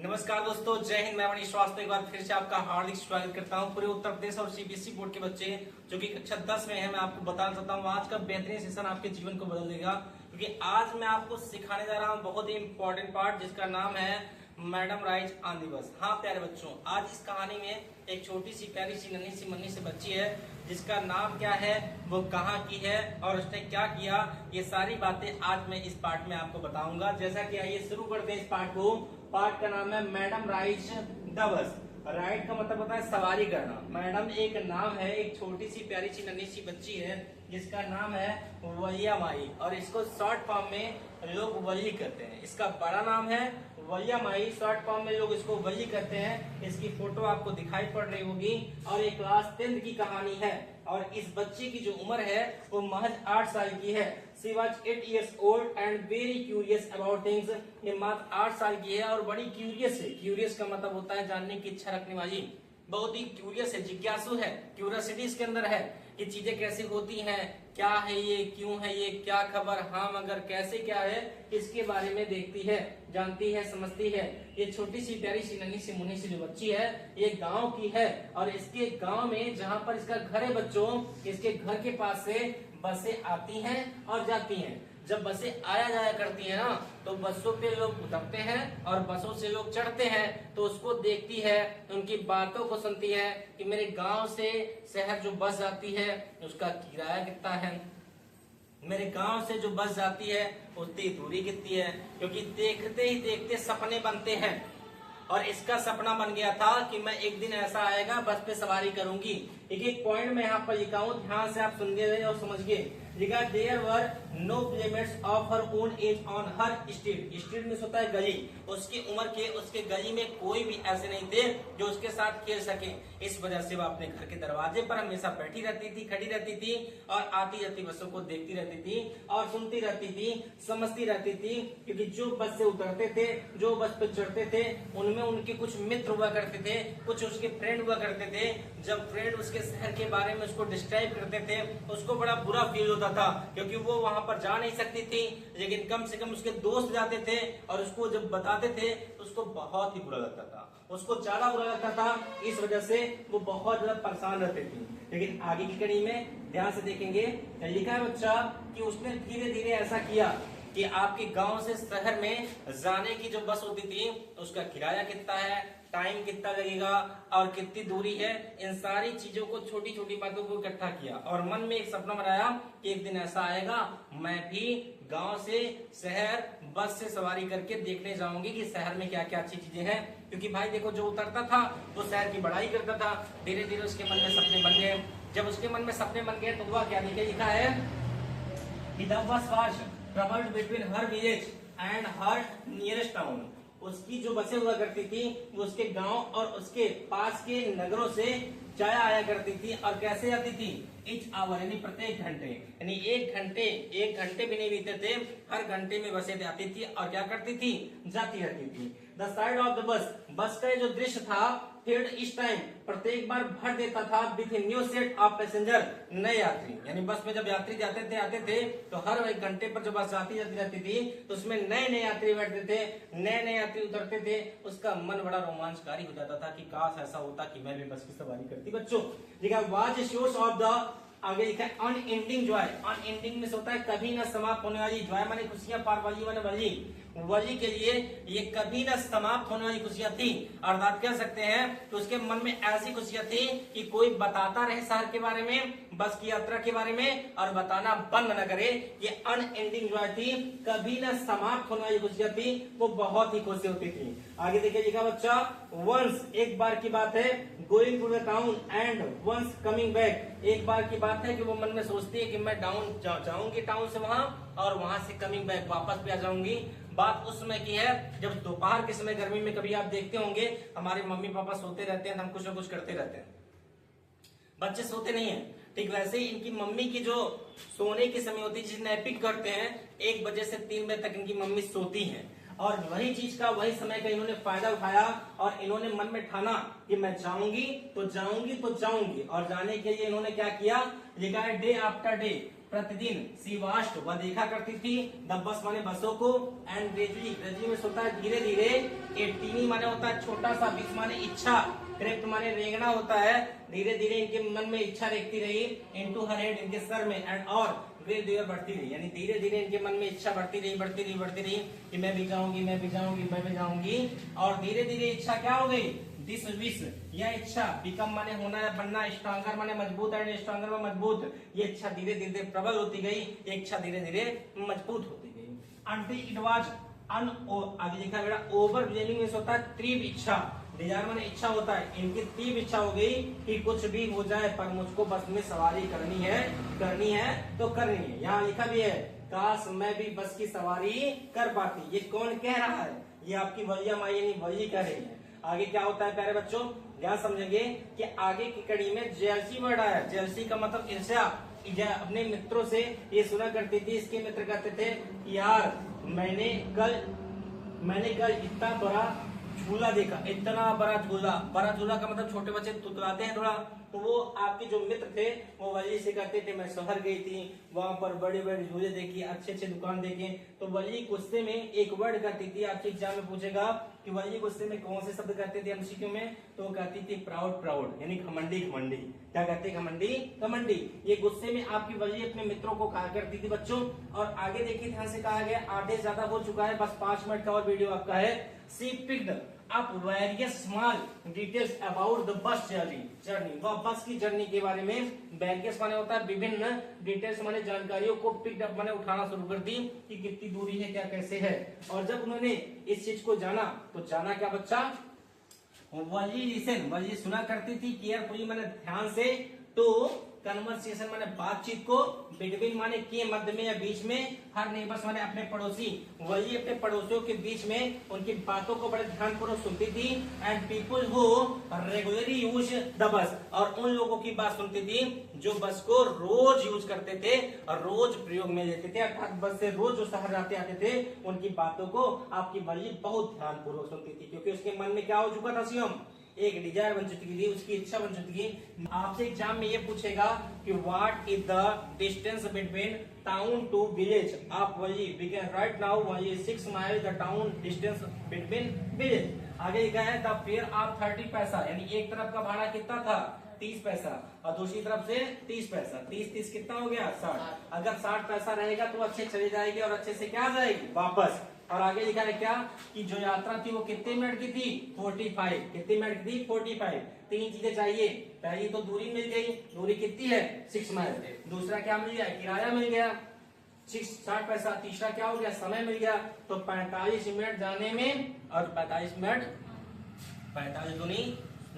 नमस्कार दोस्तों, जय हिंद। मैं मनीष श्रीवास्तव एक बार फिर से आपका हार्दिक स्वागत करता हूं। पूरे उत्तर प्रदेश और सीबीएसई बोर्ड के बच्चे जो कि कक्षा 10 में हैं, मैं आपको बताना चाहता हूं आज का बेहतरीन सेशन आपके जीवन को बदल देगा, क्योंकि आज मैं आपको सिखाने जा रहा हूं बहुत ही इंपॉर्टेंट पार्ट, जिसका नाम है मैडम राइज ऑन दिवस। हाँ प्यारे बच्चों, आज इस कहानी में एक छोटी सी प्यारी सी नन्ही सी मन्नी सी बच्ची है, जिसका नाम क्या है, वो कहाँ की है और उसने क्या किया, ये सारी बातें आज मैं इस पार्ट में आपको बताऊंगा। जैसा कि आइए शुरू करते हैं इस पार्ट को। पार्ट का नाम है मैडम राइज दिवस। राइड का मतलब होता है सवारी करना। मैडम एक नाम है, एक छोटी सी प्यारी सी नन्ही सी बच्ची है जिसका नाम है वलिया माई, और इसको शॉर्ट फॉर्म में लोग वली कहते हैं। इसका बड़ा नाम है वलिया माई, शॉर्ट फॉर्म में लोग इसको वली कहते हैं। इसकी फोटो आपको दिखाई पड़ रही होगी और ये क्लास 10 की कहानी है, और इस बच्चे की जो उम्र है वो महज 8 साल की है। She was 8 years old and very curious about things। ये मात्र 8 साल की है और बड़ी क्यूरियस है। क्यूरियस का मतलब होता है जानने की इच्छा रखने वाली, बहुत ही क्यूरियस है, जिज्ञासु है, क्यूरियोसिटी इसके अंदर है कि चीजें कैसे होती हैं, क्या है ये, क्यों है ये, क्या खबर, हाँ मगर कैसे क्या है, इसके बारे में देखती है, जानती है, समझती है। ये छोटी सी प्यारी सी नन्ही सी मुन्नी सी जो बच्ची है ये गांव की है, और इसके गांव में जहां पर इसका घर है बच्चों, इसके घर के पास से बसें आती हैं और जाती हैं। जब बसें आया जाया करती है ना, तो बसों पे लोग उतरते हैं और बसों से लोग चढ़ते हैं, तो उसको देखती है, उनकी बातों को सुनती है कि मेरे गांव से शहर जो बस जाती है उसका किराया कितना है, मेरे गांव से जो बस जाती है उसकी दूरी कितनी है। क्योंकि देखते ही देखते सपने बनते हैं, और इसका सपना बन गया था कि मैं एक दिन ऐसा आएगा बस पे सवारी करूंगी। एक एक पॉइंट में यहाँ पर लिखा हूँ, ध्यान से आप सुनिए और समझिए। लिखा there were no playmates of her own age on her street. Street में होता है गली, उसकी उम्र के उसके गली में कोई भी ऐसे नहीं थे जो उसके साथ खेल सके। इस वजह से वो अपने घर के दरवाजे पर हमेशा बैठी रहती थी, खड़ी रहती थी, और आती जाती बसों को देखती रहती थी और सुनती रहती थी, समझती रहती थी। क्योंकि जो बस से उतरते थे, जो बस पे चढ़ते थे, उनमें उनके कुछ मित्र हुआ करते थे, कुछ उसके फ्रेंड हुआ करते थे। जब फ्रेंड उसके शहर के बारे में उसको डिस्क्राइब करते थे, उसको बड़ा बुरा फील होता था, क्योंकि वो वहां पर जा नहीं सकती थी, लेकिन कम से कम उसके दोस्त जाते थे और उसको जब बताते थे तो उसको बहुत ही बुरा लगता था, उसको ज्यादा बुरा लगता था। इस वजह से वो बहुत ज्यादा परेशान रहती थी। लेकिन आगे की कड़ी में ध्यान से देखेंगे, लिखा है बच्चा कि उसने धीरे धीरे ऐसा किया कि आपके गांव से शहर में जाने की जो बस होती थी उसका किराया कितना है, टाइम कितना लगेगा और कितनी दूरी है, इन सारी चीजों को, छोटी छोटी बातों को इकट्ठा किया, और मन में एक सपना बनाया कि एक दिन ऐसा आएगा मैं भी गांव से शहर बस से सवारी करके देखने जाऊंगी कि शहर में क्या क्या अच्छी चीजें हैं। क्योंकि भाई देखो, जो उतरता था वो शहर की बड़ाई करता था। धीरे धीरे उसके मन में सपने बन गए। जब उसके मन में सपने बन गए तो हुआ क्या, लिखा है कि the bus was travelled between her village and her nearest town. उसकी जो बसें हुआ करती थी वो उसके गांव और उसके पास के नगरों से जाया आया करती थी। और कैसे आती थी, इच आवर यानी प्रत्येक घंटे, यानी एक घंटे भी नहीं बीते थे, हर घंटे में बसें आती थी और क्या करती थी, जाती रहती थी। The side of the bus का जो दृश्य था फिर इस टाइम प्रत्येक बार भर देता था with a new set of passenger, नए यात्री। यानी बस में जब यात्री जाते थे तो हर एक घंटे पर जब बस जाती रहती थी तो उसमें नए नए यात्री बैठते थे, नए नए यात्री उतरते थे। उसका मन बड़ा रोमांचकारी हो जाता था कि काश ऐसा होता कि मैं भी बस की सवारी करती। बच्चों लिखा वाज सोर्स ऑफ द, आगे लिखा है अनएंडिंग जॉय। अनएंडिंग में होता है कभी न समाप्त होने वाली, जॉय माने खुशियां, पार वाली माने वली, वली के लिए ये कभी न समाप्त होने वाली खुशियां थी। अर्थात कह सकते हैं कि उसके मन में ऐसी खुशियां थी कि कोई बताता रहे शहर के बारे में, बस की यात्रा के बारे में, और बताना बंद न करे। ये अनएंडिंग जॉय थी, कभी न समाप्त होने वाली खुशियां थी, वो बहुत ही खुशी होती थी। आगे देखिए, लिखा बच्चा वंस, एक बार की बात है, going to the town and once coming back. एक बार की बात है कि वो मन में सोचती है कि मैं डाउन जाऊंगी टाउन से वहां, और वहां से कमिंग बैक वापस भी आ जाऊंगी। बात उस समय की है जब दोपहर के समय गर्मी में कभी आप देखते होंगे हमारे मम्मी पापा सोते रहते हैं तो हम कुछ न कुछ करते रहते हैं, बच्चे सोते नहीं है। ठीक वैसे ही इनकी मम्मी की जो सोने की समय होती है, जिसे नैपिंग करते हैं, 1 बजे से 3 बजे तक इनकी मम्मी सोती हैं, और वही चीज का, वही समय का इन्होंने फायदा उठाया और इन्होंने मन में ठाना कि मैं जाऊंगी तो जाऊंगी तो जाऊंगी। और जाने के लिए इन्होंने क्या किया, लिखा है डे आफ्टर डे, प्रतिदिन सी वास्ट वह देखा करती थी द बस माने बसों को एंड ग्रेजुअली ग्रेजुअली में होता है धीरे धीरे ए टीनी माने होता है छोटा सा बीच माने इच्छा क्रेप्ट माने रेंगना होता है धीरे धीरे इनके मन में इच्छा रेंगती रही इनटू हर हेड इनके सर में एंड और ग्रेजुअली बढ़ती रही यानी धीरे धीरे इनके मन में इच्छा बढ़ती रही कि मैं भी जाऊंगी और धीरे धीरे इच्छा क्या हो गई दिस विश यह इच्छा बिकम माने होना है बनना स्ट्रॉन्गर माने मजबूत एंड स्ट्रॉन्गर में मजबूत ये इच्छा धीरे धीरे प्रबल होती गई ये इच्छा धीरे धीरे मजबूत होती गई अंटिल इट वाज आगे लिखा बेटा ओवरवेलमिंग में होता है तीव्र इच्छा डिजायर माने इच्छा होता है इनकी तीव्र इच्छा हो गई कि कुछ भी हो जाए पर मुझको बस में सवारी करनी है तो करनी है यहाँ लिखा भी है काश मैं भी बस की सवारी कर पाती ये कौन कह रहा है ये आपकी वलिया माई यानी वली कह रही है आगे क्या होता है प्यारे बच्चों ध्यान समझेंगे कि आगे की कड़ी में जेलसी वर्ड आया जेलसी का मतलब ईर्ष्या अपने मित्रों से ये सुना करती थी इसके मित्र कहते थे यार मैंने कल इतना बड़ा झूला देखा इतना बड़ा झूला का मतलब छोटे बच्चे तुतलाते हैं थोड़ा तो वो आपके जो मित्र थे वो वली से कहते थे मैं शहर गई थी वहां पर बड़े बड़े झूले देखे अच्छे दुकान देखे तो वली गुस्से में एक वर्ड कहती थी आपके एग्जाम में पूछेगा कि वली गुस्से में कौन से शब्द कहते थे एमसीक्यू में तो वो कहती थी प्राउड यानी घमंडी क्या कहते घमंडी ये गुस्से में आपकी वली अपने मित्रों को कहा करती थी बच्चों और आगे देखिए ध्यान से कहा गया आधे ज्यादा हो चुका है बस 5 मिनट का और वीडियो आपका है she picked up various small details about the bus journey वह बस की जर्नी के बारे में वेरियस माने होता है विभिन्न डिटेल्स माने जानकारियों को पिक्ड अप माने उठाना शुरू कर दी कि कितनी दूरी है क्या कैसे है और जब उन्होंने इस चीज को जाना तो जाना क्या बच्चा वली सुना करती थी केयरफुली माने ध्यान से तो कन्वर्सेशन माने बातचीत को बिटवीन माने के मध्य में या बीच में हर नेबर्स माने अपने पड़ोसी वही अपने पड़ोसियों के बीच में उनकी बातों को बड़े ध्यानपूर्वक सुनती थी and people who regularly use the bus और उन लोगों की बात सुनती थी जो बस को रोज यूज करते थे और रोज प्रयोग में लेते थे अर्थात बस से रोज जो शहर आते थे उनकी बातों को आपकी वली बहुत ध्यानपूर्वक सुनती थी क्योंकि उसके मन में क्या हो चुका था सीएम एक डिजायर बन चुकी थी उसकी इच्छा बन चुकी थी आपसे एग्जाम में ये पूछेगा कि what is the distance between town to village आप वही वी कैन राइट नाउ वही 6 mile the town distance between village आगे लिखा है द फेयर ऑफ 30 पैसा यानी एक तरफ का भाड़ा कितना था 30 पैसा और दूसरी तरफ से 30 पैसा 30 कितना हो गया 60 अगर 60 पैसा रहेगा तो अच्छे चली जाएगी और अच्छे से क्या जाएगी वापस और आगे लिखा है क्या कि जो यात्रा थी वो कितने मिनट की थी 45 कितने मिनट की थी 45 तीन चीजें चाहिए पहली तो दूरी मिल गई दूरी कितनी है 6 माइल दूसरा क्या मिल गया किराया मिल गया 60 पैसा तीसरा क्या हो गया समय मिल गया तो 45 मिनट जाने में और 45 मिनट 45 दूनी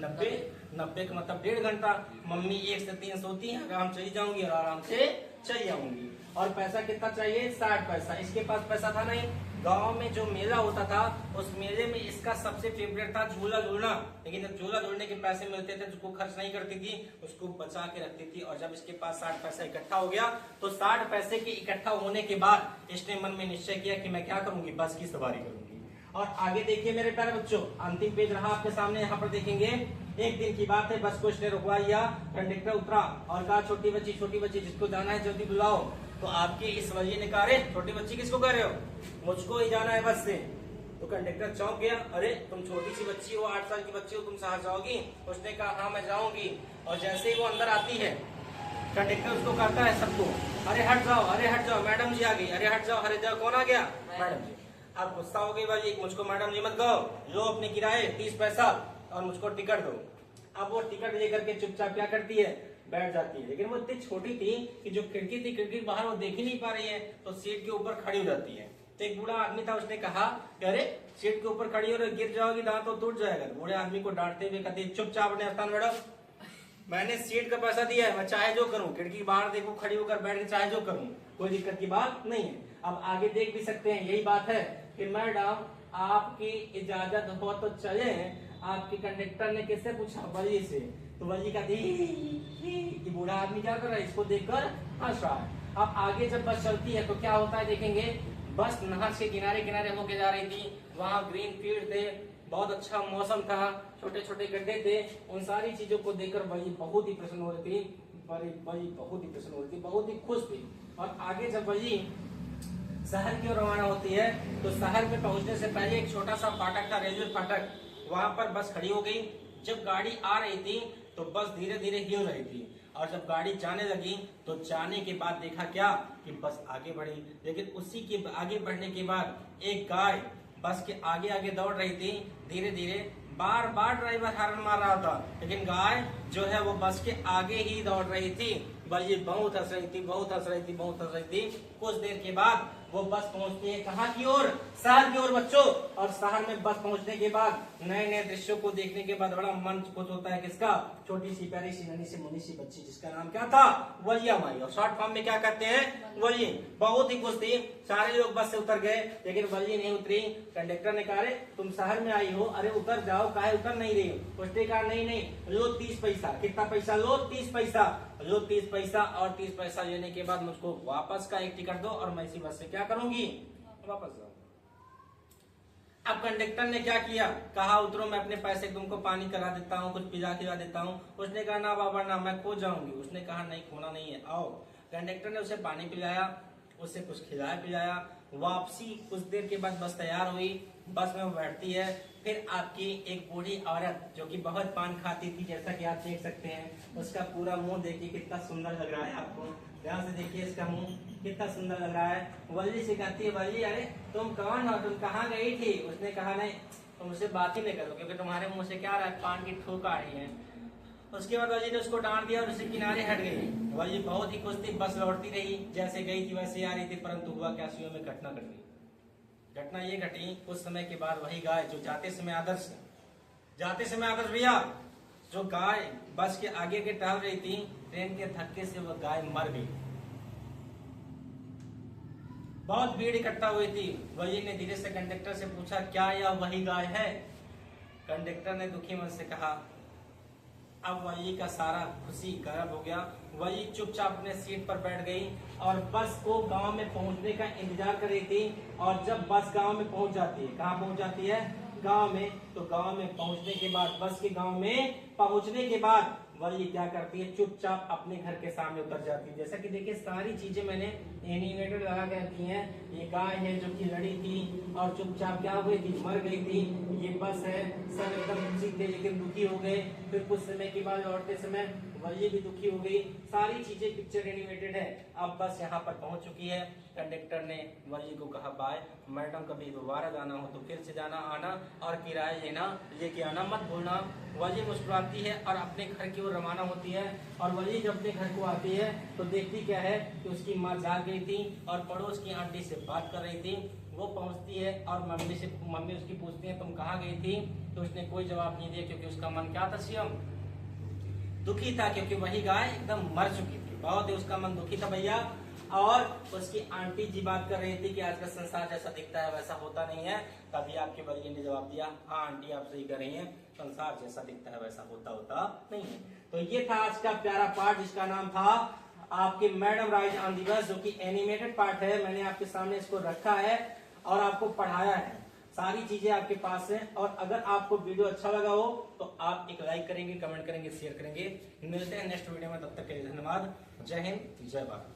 90 का मतलब 1.5 घंटा मम्मी 1 से 3 सोती है आराम चली जाऊंगी और आराम से चली आऊंगी और पैसा कितना चाहिए 60 पैसा इसके पास पैसा था नहीं गांव में जो मेला होता था उस मेले में इसका सबसे फेवरेट था झूला झूलना लेकिन जब झूला झूलने के पैसे मिलते थे उसको खर्च नहीं करती थी उसको बचा के रखती थी और जब इसके पास 60 पैसा इकट्ठा हो गया तो 60 पैसे के इकट्ठा होने के बाद इसने मन में निश्चय किया कि मैं क्या करूंगी बस की सवारी करूंगी और आगे देखिए मेरे प्यारे बच्चों अंतिम पेज रहा आपके सामने यहाँ पर देखेंगे एक दिन की बात है बस को इसने रुकवा लिया कंडक्टर उतरा और कहा छोटी बच्ची जिसको जाना है जल्दी बुलाओ तो आपके इस वजह ने कहा अरे छोटी बच्ची किसको कह रहे हो मुझको ही जाना है बस से तो कंडक्टर चौंक गया अरे तुम छोटी सी बच्ची हो 8 साल की बच्ची हो तुम शहर जाओगी उसने कहा हाँ मैं जाऊंगी और जैसे ही वो अंदर आती है कंडक्टर उसको कहता है सबको अरे हट जाओ मैडम जी आ गई अरे हट जाओ अरे जाओ कौन आ गया मैडम जी आप गुस्सा हो गई भाई मुझको मैडम जी मत कहो लो अपने किराए 30 पैसा और मुझको टिकट दो अब वो टिकट लेकर के चुपचाप क्या करती है बैठ जाती है लेकिन वो इतनी छोटी थी कि जो खिड़की बाहर वो देख ही नहीं पा रही है तो सीट के ऊपर खड़ी हो जाती है तो एक बूढ़ा आदमी था उसने कहा कि अरे सीट के ऊपर खड़ी हो रही गिर जाओगी दांत तो टूट जाएगा बूढ़े आदमी को डांटते हुए कहते चुपचाप अपने स्थान बैठो मैंने सीट का पैसा दिया है मैं चाहे जो करूं खिड़की बाहर देखो खड़ी होकर बैठ के चाहे जो करूं कोई दिक्कत की बात नहीं है अब आगे देख भी सकते हैं यही बात है कि मैडम आपकी इजाजत हो तो चले आपके कंडक्टर ने किससे पूछा वली से तो वली का कि बूढ़ा आदमी क्या कर रहा है इसको देखकर हंस रहा है अब आगे जब बस चलती है तो क्या होता है देखेंगे बस नहर के किनारे होके जा रही थी वहाँ ग्रीन फील्ड थे बहुत अच्छा मौसम था छोटे छोटे गड्ढे थे उन सारी चीजों को देखकर वली बहुत ही प्रसन्न हो रही थी बहुत ही प्रसन्न हो रही थी बहुत ही खुश थी और आगे जब वही शहर की ओर रवाना होती है तो शहर में पहुंचने से पहले एक छोटा सा फाटक था, रेलवे फाटक, वहां पर बस खड़ी हो गई। जब गाड़ी आ रही थी तो बस धीरे धीरे हिल रही थी, और जब गाड़ी जाने लगी तो जाने के बाद देखा क्या कि बस आगे बढ़ी। लेकिन उसी के आगे बढ़ने के बाद एक गाय बस के आगे आगे दौड़ रही थी धीरे धीरे। बार बार ड्राइवर हॉर्न मार रहा था, लेकिन गाय जो है वो बस के आगे ही दौड़ रही थी। बस ये बहुत हंस रही थी, बहुत हंस रही थी, बहुत हंस रही थी। कुछ देर के बाद वो बस पहुंचती है कहाँ की ओर? शहर की ओर बच्चों। और शहर में बस पहुंचने के बाद नए नए दृश्यों को देखने के बाद बड़ा मन खुश होता है। किसका? छोटी सी प्यारी सी नन्ही सी मुन्नी सी बच्ची, जिसका नाम क्या था? वलिया माई, और शॉर्ट फॉर्म में क्या कहते हैं? वली। बहुत ही खुश थी, सारे लोग बस से उतर गए, लेकिन वली नहीं उतरी। कंडक्टर ने कहा, अरे तुम शहर में आई हो, अरे उतर जाओ, काहे उतर नहीं रही हो? उसने कहा नहीं, लो 30 पैसा। कितना पैसा लो? 30 पैसा। लो 30 पैसा, और 30 पैसा लेने के बाद मुझको वापस का एक टिकट दो, और मैं इसी बस से क्या करूंगी? वापस जाऊं। अब कंडक्टर ने क्या किया? कहा उतरो, मैं अपने पैसे तुमको पानी करा देता हूँ, कुछ पिला खिला देता हूँ। उसने कहा ना बाबा ना, मैं खो जाऊंगी। उसने कहा नहीं, खोना नहीं है, आओ। कंडक्टर ने उसे पानी पिलाया, उसे कुछ खिलाया पिलाया। वापसी कुछ देर के बाद बस तैयार हुई, बस में बैठती है। फिर आपकी एक बूढ़ी औरत जो कि बहुत पान खाती थी, जैसा कि आप देख सकते हैं, उसका पूरा मुंह देखिए कितना सुंदर लग रहा है आपको। ध्यान से देखिए इसका मुंह कितना सुंदर लग रहा है। वली से कहती है, वली अरे तुम कौन हो, तुम कहाँ गई थी? उसने कहा नहीं, तुम मुझसे बात ही नहीं करो, क्योंकि तुम्हारे मुंह से क्या आ रहा है? पान की ठोक आ रही है। उसके बाद वली ने उसको डांट दिया और उसे किनारे हट गई। वली बहुत ही खुश थी, बस लौटती रही, जैसे गई थी वैसे आ रही थी। परंतु हुआ क्या? में घटना घट गई। घटना ये घटी, कुछ समय के बाद वही गाय जो जाते समय आदर्श भैया, जो गाय बस के आगे के टहल रही थी, ट्रेन के धक्के से वह गाय मर गई। बहुत भीड़ इकट्ठा हुई थी। वली ने धीरे से कंडक्टर से पूछा, क्या यह वही गाय है? कंडक्टर ने दुखी मन से कहा। अब वली का सारा खुशी गायब हो गया। वली चुपचाप अपने सीट पर बैठ गई और बस को गांव में पहुंचने का इंतजार कर रही थी। और जब बस गांव में पहुंच जाती है, कहाँ पहुंच जाती है? गांव में। तो गांव में पहुंचने के बाद, बस के गांव में पहुंचने के बाद वली क्या करती है? चुपचाप अपने घर के सामने उतर जाती है। जैसा कि देखिए सारी चीजें मैंने एनिमेटेड लगा के रखी हैं। ये गाय है जो कि लड़ी थी और चुपचाप क्या हुई थी? मर गई थी। ये बस है, सब एकदम खुशी थे लेकिन दुखी हो गए। फिर कुछ समय के बाद लौटते समय वली भी दुखी हो गई। सारी चीजें पिक्चर एनिमेटेड है। अब बस यहाँ पर पहुंच चुकी है। कंडक्टर ने वली को कहा, बाय मैडम, कभी दोबारा जाना हो तो फिर से जाना आना, और किराया लेना लेके आना मत भूलना। वली मुस्कुराती है और अपने घर की ओर रवाना होती है। और वली जब अपने घर को आती है तो देखती क्या है कि उसकी माँ जाग गई थी और पड़ोस की आंटी से बात कर रही थी। वो पहुंचती है और मम्मी उसकी पूछती है, तुम कहाँ गई थी? तो उसने कोई जवाब नहीं दिया, क्योंकि उसका मन क्या था? शिवम दुखी था, क्योंकि वही गाय एकदम मर चुकी थी। बहुत ही उसका मन दुखी था भैया। और उसकी आंटी जी बात कर रही थी कि आज का संसार जैसा दिखता है वैसा होता नहीं है। तभी आपके वली ने जवाब दिया, हाँ आंटी आप सही कर रही हैं, संसार जैसा दिखता है वैसा होता नहीं है। तो ये था आज का प्यारा पार्ट, जिसका नाम था आपके मैडम राइज ऑन दिवस, जो कि एनिमेटेड पार्ट है। मैंने आपके सामने इसको रखा है और आपको पढ़ाया है। सारी चीजें आपके पास है। और अगर आपको वीडियो अच्छा लगा हो तो आप एक लाइक करेंगे, कमेंट करेंगे, शेयर करेंगे। मिलते हैं नेक्स्ट वीडियो में, तब तक के लिए धन्यवाद। जय हिंद, जय भारत।